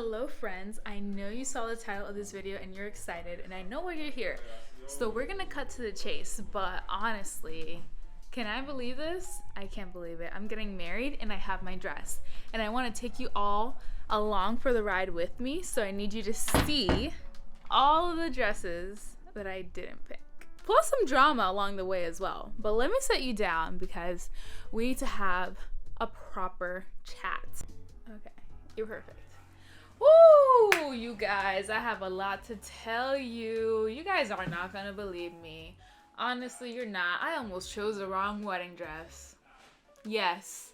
Hello friends, I know you saw the title of this video and you're excited and I know why you're here. So we're gonna cut to the chase, but honestly, can I believe this? I can't believe it. I'm getting married and I have my dress and I want to take you all along for the ride with me, so I need you to see all of the dresses that I didn't pick. Plus some drama along the way as well. But let me set you down because we need to have a proper chat. Okay, you're perfect. Woo! You guys, I have a lot to tell you. You guys are not gonna believe me. Honestly, you're not. I almost chose the wrong wedding dress. Yes,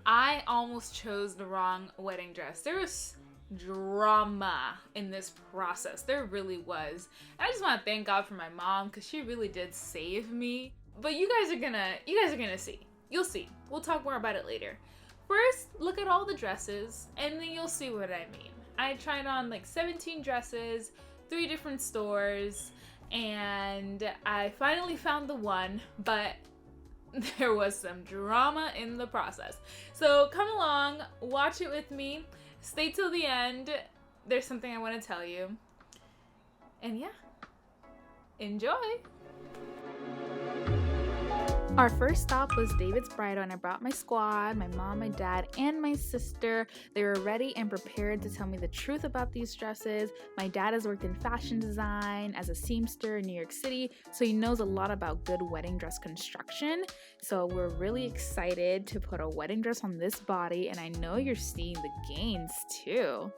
I almost chose the wrong wedding dress. There was drama in this process. There really was. And I just want to thank God for my mom because she really did save me. But you guys are gonna see. You'll see. We'll talk more about it later. First, look at all the dresses and then you'll see what I mean. I tried on like 17 dresses, 3 different stores, and I finally found the one, but there was some drama in the process. So come along, watch it with me, stay till the end. There's something I want to tell you. And yeah, enjoy. Our first stop was David's Bridal, and I brought my squad, my mom, my dad, and my sister. They were ready and prepared to tell me the truth about these dresses. My dad has worked in fashion design as a seamster in New York City, so he knows a lot about good wedding dress construction. So we're really excited to put a wedding dress on this body, and I know you're seeing the gains too.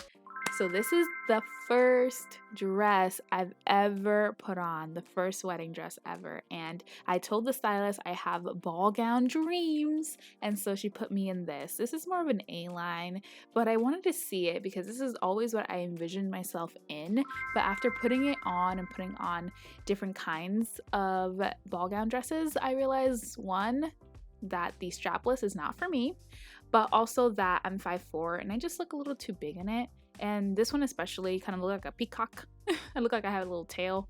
So this is the first dress I've ever put on, the first wedding dress ever. And I told the stylist I have ball gown dreams, and so she put me in this. This is more of an A-line, but I wanted to see it because this is always what I envisioned myself in. But after putting it on and putting on different kinds of ball gown dresses, I realized, one, that the strapless is not for me, but also that I'm 5'4" and I just look a little too big in it. And this one especially kind of looked like a peacock. I look like I have a little tail.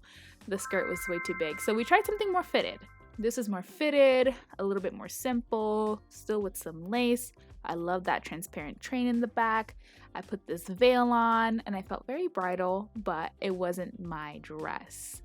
The skirt was way too big. So we tried something more fitted. This is more fitted, a little bit more simple, still with some lace. I love that transparent train in the back. I put this veil on and I felt very bridal, but it wasn't my dress.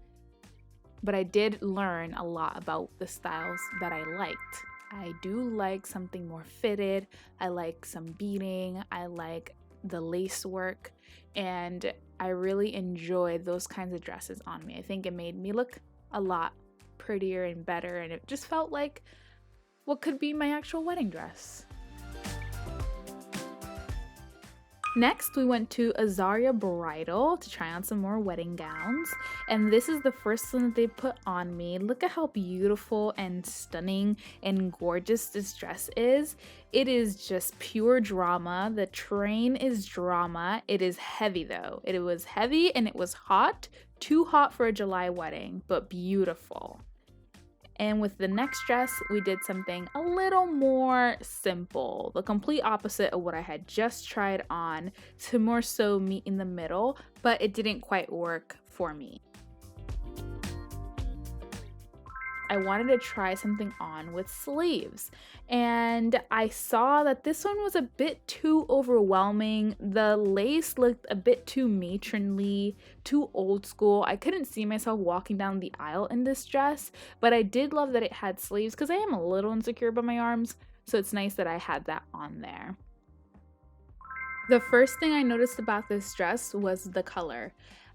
But I did learn a lot about the styles that I liked. I do like something more fitted. I like some beading. I like the lace work, and I really enjoy those kinds of dresses on me. I think it made me look a lot prettier and better, and it just felt like what could be my actual wedding dress. Next, we went to Azaria Bridal to try on some more wedding gowns, and this is the first one that they put on me. Look at how beautiful and stunning and gorgeous this dress is. It is just pure drama. The train is drama. It is heavy though. It was heavy and it was hot. Too hot for a July wedding, but beautiful. And with the next dress, we did something a little more simple, the complete opposite of what I had just tried on, to more so meet in the middle, but it didn't quite work for me. I wanted to try something on with sleeves, and I saw that this one was a bit too overwhelming. The lace looked a bit too matronly, too old school. I couldn't see myself walking down the aisle in this dress, but I did love that it had sleeves because I am a little insecure about my arms, so it's nice that I had that on there. The first thing I noticed about this dress was the color.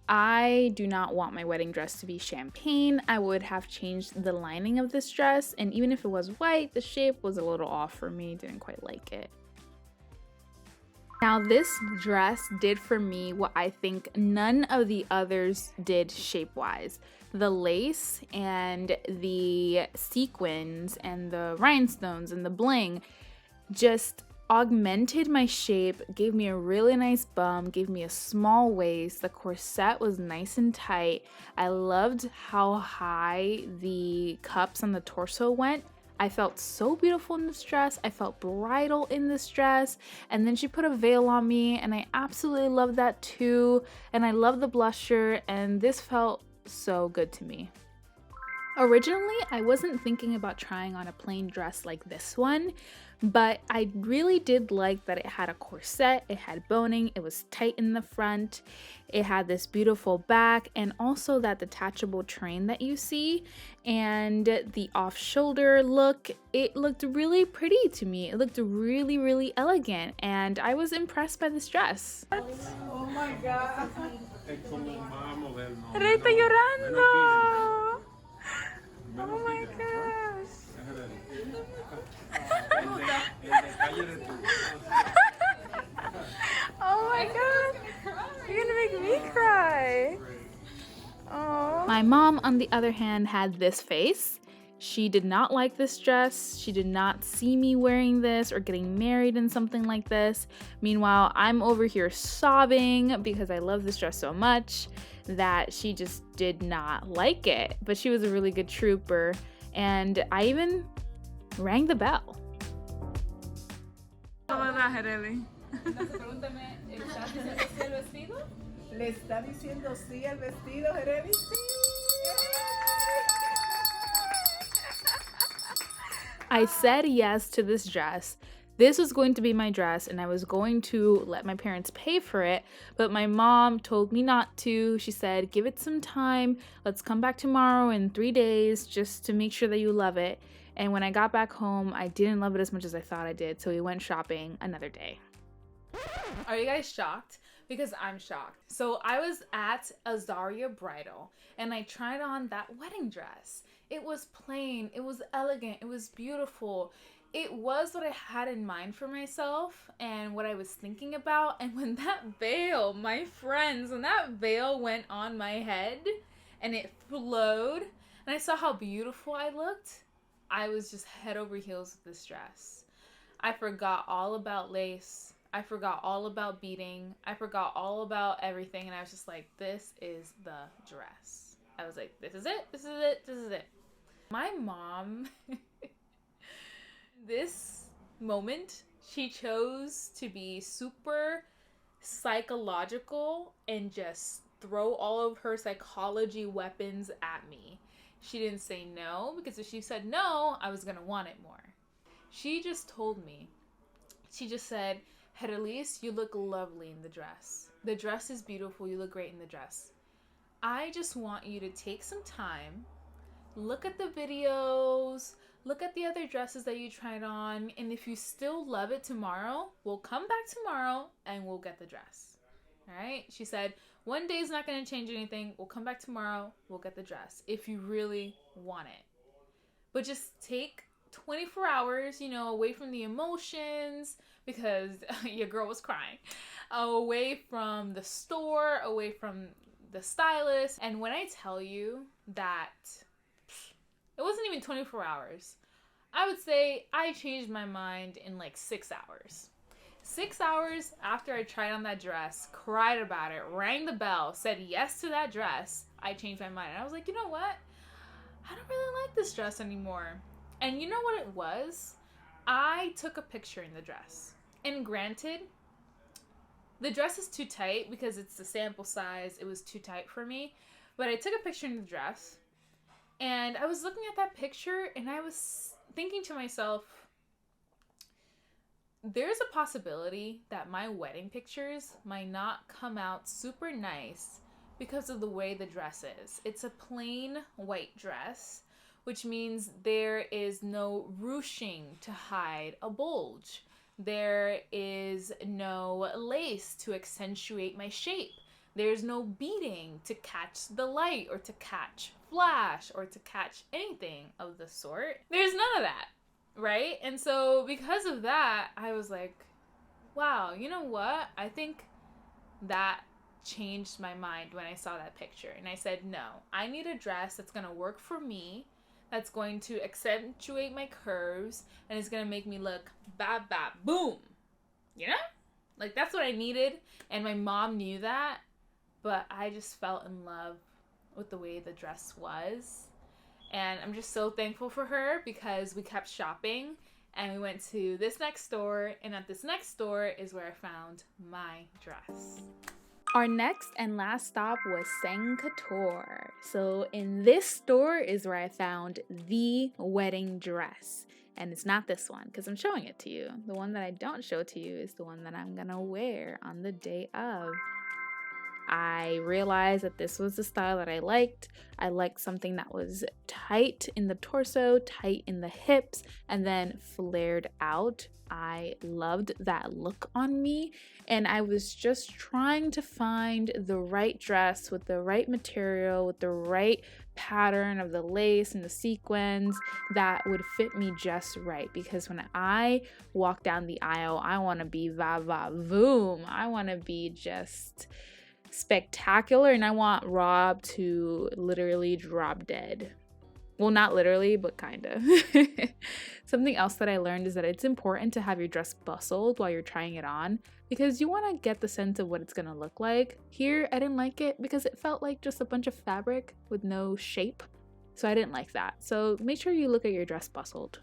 I do not want my wedding dress to be champagne. I would have changed the lining of this dress, and even if it was white, the shape was a little off for me. Didn't quite like it. Now this dress did for me what I think none of the others did shape-wise. The lace and the sequins and the rhinestones and the bling just augmented my shape, gave me a really nice bum, gave me a small waist. The corset was nice and tight. I loved how high the cups on the torso went. I felt so beautiful in this dress. I felt bridal in this dress. And then she put a veil on me and I absolutely love that too. And I love the blusher, and this felt so good to me. Originally, I wasn't thinking about trying on a plain dress like this one, but I really did like that it had a corset, it had boning, it was tight in the front, it had this beautiful back, and also that detachable train that you see, and the off-shoulder look. It looked really pretty to me. It looked really, really elegant, and I was impressed by this dress. Oh my God. Rey está llorando. Oh my gosh. Oh my god. You're gonna make me cry. Oh. My mom, on the other hand, had this face. She did not like this dress. She did not see me wearing this or getting married in something like this. Meanwhile, I'm over here sobbing because I love this dress so much that she just did not like it. But she was a really good trooper, and I even rang the bell. ¿Le está diciendo sí el vestido, Jeremy? I said yes to this dress. This was going to be my dress, and I was going to let my parents pay for it, but my mom told me not to. She said, give it some time. Let's come back tomorrow in 3 days just to make sure that you love it. And when I got back home, I didn't love it as much as I thought I did, so we went shopping another day. Are you guys shocked? Because I'm shocked. So I was at Azaria Bridal, and I tried on that wedding dress. It was plain, it was elegant, it was beautiful. It was what I had in mind for myself and what I was thinking about. And when that veil, my friends, when that veil went on my head and it flowed and I saw how beautiful I looked, I was just head over heels with this dress. I forgot all about lace. I forgot all about beading. I forgot all about everything. And I was just like, this is the dress. I was like, this is it, this is it, this is it. My mom, this moment, she chose to be super psychological and just throw all of her psychology weapons at me. She didn't say no, because if she said no, I was gonna want it more. She just told me, she just said, Hedelise, you look lovely in the dress. The dress is beautiful, you look great in the dress. I just want you to take some time, look at the videos, look at the other dresses that you tried on, and if you still love it tomorrow, we'll come back tomorrow and we'll get the dress. All right? She said, one day is not going to change anything. We'll come back tomorrow. We'll get the dress if you really want it. But just take 24 hours, away from the emotions, because your girl was crying, away from the store, away from the stylist. And when I tell you that it wasn't even 24 hours, I would say I changed my mind in like 6 hours. 6 hours after I tried on that dress, cried about it, rang the bell, said yes to that dress, I changed my mind. And I was like, you know what? I don't really like this dress anymore. And you know what it was? I took a picture in the dress. And granted, the dress is too tight because it's the sample size. It was too tight for me. But I took a picture in the dress. And I was looking at that picture and I was thinking to myself, there's a possibility that my wedding pictures might not come out super nice because of the way the dress is. It's a plain white dress, which means there is no ruching to hide a bulge. There is no lace to accentuate my shape. There's no beading to catch the light or to catch flash or to catch anything of the sort. There's none of that, right? And so because of that, I was like, wow, you know what? I think that changed my mind when I saw that picture. And I said, no, I need a dress that's going to work for me, that's going to accentuate my curves, and it's going to make me look bap, bap, boom. You know? Like, that's what I needed. And my mom knew that. But I just fell in love with the way the dress was. And I'm just so thankful for her because we kept shopping and we went to this next store. And at this next store is where I found my dress. Our next and last stop was Seng Couture. So in this store is where I found the wedding dress. And it's not this one because I'm showing it to you. The one that I don't show to you is the one that I'm gonna wear on the day of. I realized that this was the style that I liked. I liked something that was tight in the torso, tight in the hips, and then flared out. I loved that look on me, and I was just trying to find the right dress with the right material, with the right pattern of the lace and the sequins that would fit me just right, because when I walk down the aisle, I want to be va va voom. I want to be just spectacular, and I want Rob to literally drop dead. Well, not literally, but kind of. Something else that I learned is that it's important to have your dress bustled while you're trying it on, because you want to get the sense of what it's going to look like. Here, I didn't like it because it felt like just a bunch of fabric with no shape. So I didn't like that. So make sure you look at your dress bustled.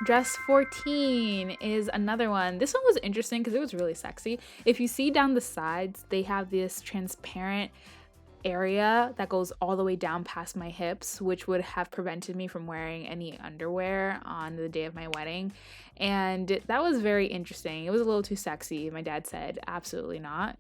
Dress 14 is another one. This one was interesting because it was really sexy. If you see down the sides, they have this transparent area that goes all the way down past my hips, which would have prevented me from wearing any underwear on the day of my wedding. And that was very interesting. It was a little too sexy. My dad said, absolutely not.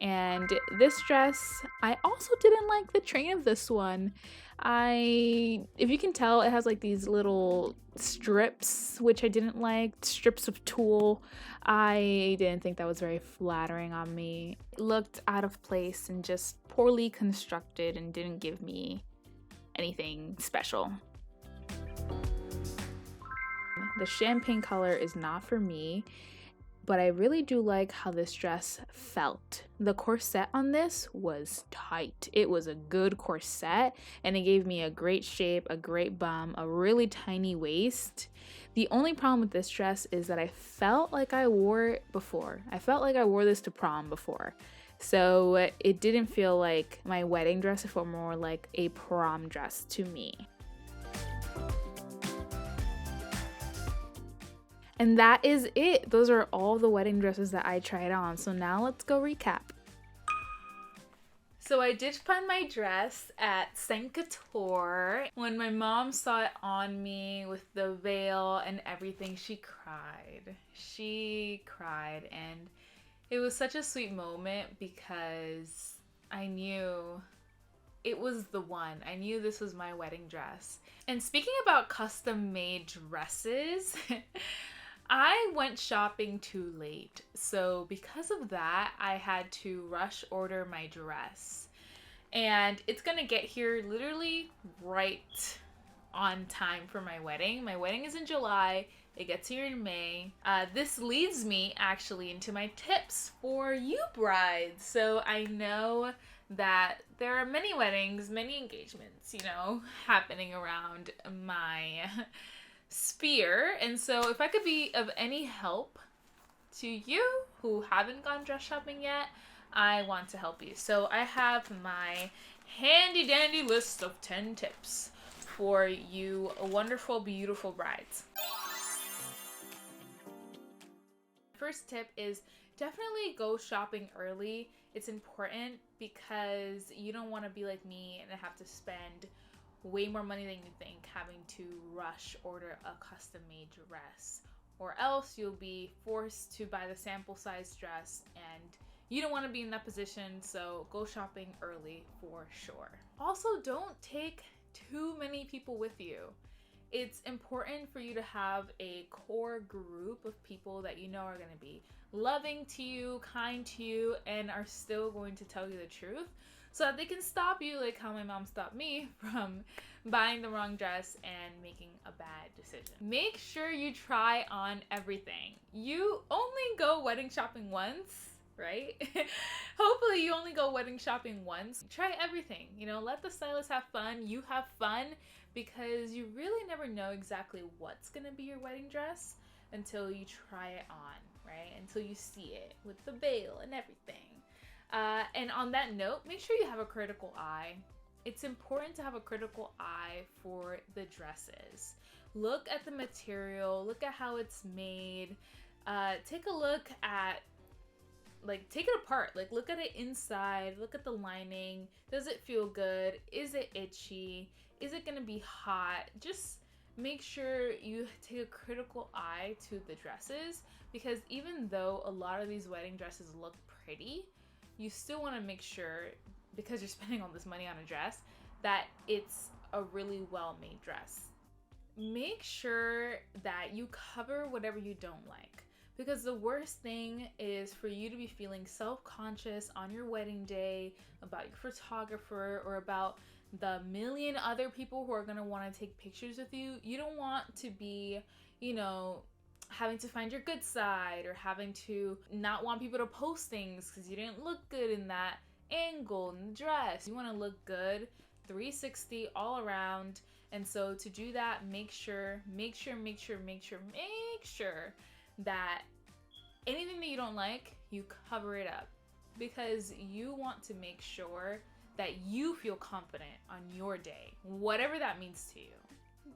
And this dress, I also didn't like the train of this one. If you can tell, it has like these little strips, which I didn't like, strips of tulle. I didn't think that was very flattering on me. It looked out of place and just poorly constructed and didn't give me anything special. The champagne color is not for me, but I really do like how this dress felt. The corset on this was tight. It was a good corset, and it gave me a great shape, a great bum, a really tiny waist. The only problem with this dress is that I felt like I wore it before. I felt like I wore this to prom before. So it didn't feel like my wedding dress. It felt more like a prom dress to me. And that is it. Those are all the wedding dresses that I tried on. So now let's go recap. So I did find my dress at Seng Couture. When my mom saw it on me with the veil and everything, she cried. She cried, and it was such a sweet moment because I knew it was the one. I knew this was my wedding dress. And speaking about custom-made dresses, I went shopping too late, so because of that, I had to rush order my dress. And it's gonna get here literally right on time for my wedding. My wedding is in July. It gets here in May. This leads me actually into my tips for you brides. So I know that there are many weddings, many engagements, happening around my sphere, and so if I could be of any help to you who haven't gone dress shopping yet, I want to help you. So I have my handy dandy list of 10 tips for you wonderful, beautiful brides. First tip is definitely go shopping early. It's important because you don't want to be like me and have to spend way more money than you think having to rush order a custom-made dress, or else you'll be forced to buy the sample size dress, and you don't want to be in that position. So go shopping early for sure. Also, don't take too many people with you. It's important for you to have a core group of people that you know are going to be loving to you, kind to you, and are still going to tell you the truth, so that they can stop you, like how my mom stopped me from buying the wrong dress and making a bad decision. Make sure you try on everything. You only go wedding shopping once, right? Hopefully you only go wedding shopping once. Try everything, let the stylist have fun. You have fun, because you really never know exactly what's gonna be your wedding dress until you try it on, right? Until you see it with the veil and everything. And on that note, make sure you have a critical eye. it's important to have a critical eye for the dresses. Look at the material, look at how it's made, take a look at, like, take it apart, like look at it inside, look at the lining. Does it feel good? Is it itchy? Is it gonna be hot? Just make sure you take a critical eye to the dresses, because even though a lot of these wedding dresses look pretty, you still want to make sure, because you're spending all this money on a dress, that it's a really well-made dress. Make sure that you cover whatever you don't like, because the worst thing is for you to be feeling self-conscious on your wedding day about your photographer or about the million other people who are going to want to take pictures with you. You don't want to be, you know, having to find your good side or having to not want people to post things because you didn't look good in that angle in the dress. You want to look good 360 all around. And so to do that, make sure that anything that you don't like, you cover it up, because you want to make sure that you feel confident on your day, whatever that means to you.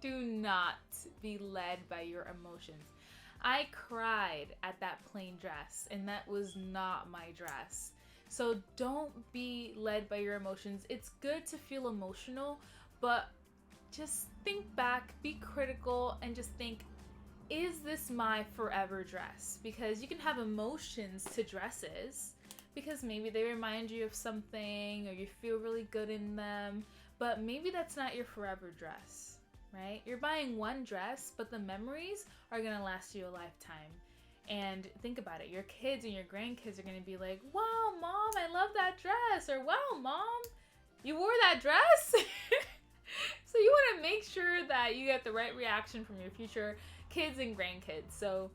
Do not be led by your emotions. I cried at that plain dress, and that was not my dress. So don't be led by your emotions. It's good to feel emotional, but just think back, be critical, and just think, is this my forever dress? Because you can have emotions to dresses, because maybe they remind you of something or you feel really good in them, but maybe that's not your forever dress, right? You're buying one dress, but the memories are gonna last you a lifetime. And think about it, your kids and your grandkids are gonna be like, wow, Mom, I love that dress, or wow, Mom, you wore that dress? So you wanna make sure that you get the right reaction from your future kids and grandkids. So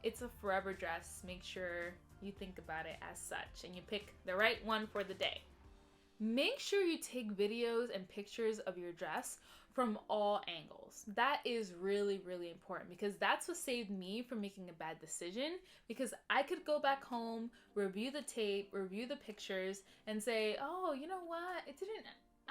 it's a forever dress. Make sure you think about it as such and you pick the right one for the day. Make sure you take videos and pictures of your dress from all angles. That is really, really important, because that's what saved me from making a bad decision, because I could go back home, review the tape, review the pictures, and say, oh, you know what? It didn't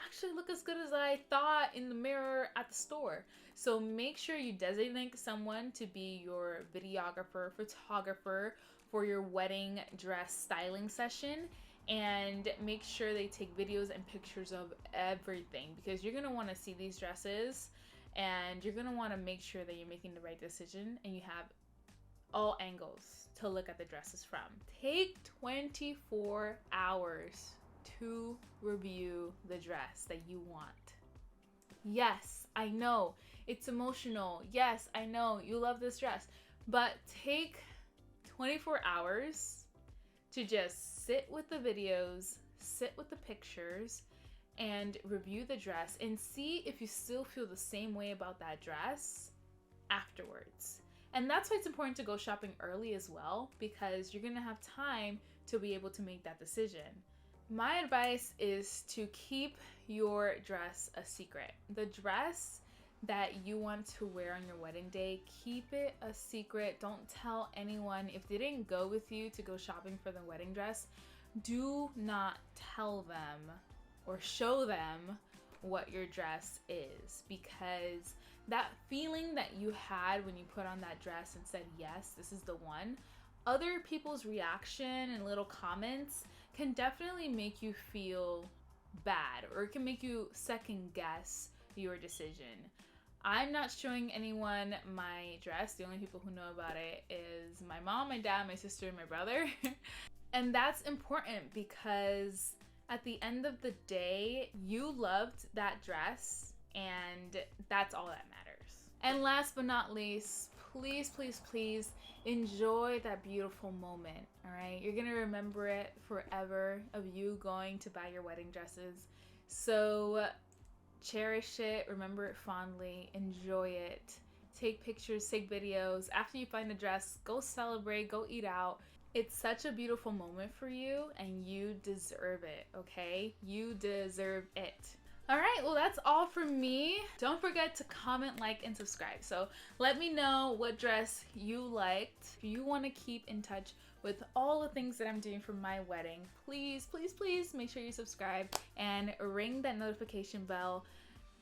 actually look as good as I thought in the mirror at the store. So make sure you designate someone to be your videographer, photographer for your wedding dress styling session, and make sure they take videos and pictures of everything, because you're going to want to see these dresses and you're going to want to make sure that you're making the right decision and you have all angles to look at the dresses from. Take 24 hours to review the dress that you want. Yes, I know it's emotional. Yes, I know you love this dress, but take 24 hours to just sit with the videos, sit with the pictures, and review the dress and see if you still feel the same way about that dress afterwards. And that's why it's important to go shopping early as well, because you're gonna have time to be able to make that decision. My advice is to keep your dress a secret. The dress that you want to wear on your wedding day, keep it a secret. Don't tell anyone. If they didn't go with you to go shopping for the wedding dress, do not tell them or show them what your dress is, because that feeling that you had when you put on that dress and said, yes, this is the one, other people's reaction and little comments can definitely make you feel bad, or it can make you second guess your decision. I'm not showing anyone my dress. The only people who know about it is my mom, my dad, my sister, and my brother. And that's important, because at the end of the day, you loved that dress, and that's all that matters. And last but not least, please, please, please enjoy that beautiful moment, all right? You're gonna remember it forever, of you going to buy your wedding dresses. So cherish it, remember it fondly, enjoy it. Take pictures, take videos. After you find the dress, go celebrate, go eat out. It's such a beautiful moment for you, and you deserve it, okay? You deserve it. All right, well, that's all from me. Don't forget to comment, like, and subscribe. So let me know what dress you liked. If you want to keep in touch with all the things that I'm doing for my wedding, please, please, please make sure you subscribe and ring that notification bell.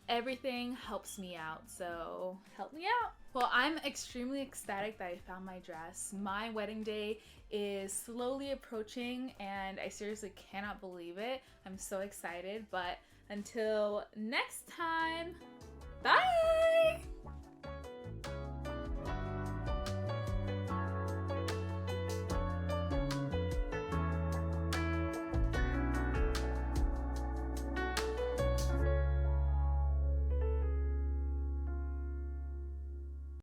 Everything helps me out, so help me out. Well, I'm extremely ecstatic that I found my dress. My wedding day is slowly approaching and I seriously cannot believe it. I'm so excited, but until next time, bye!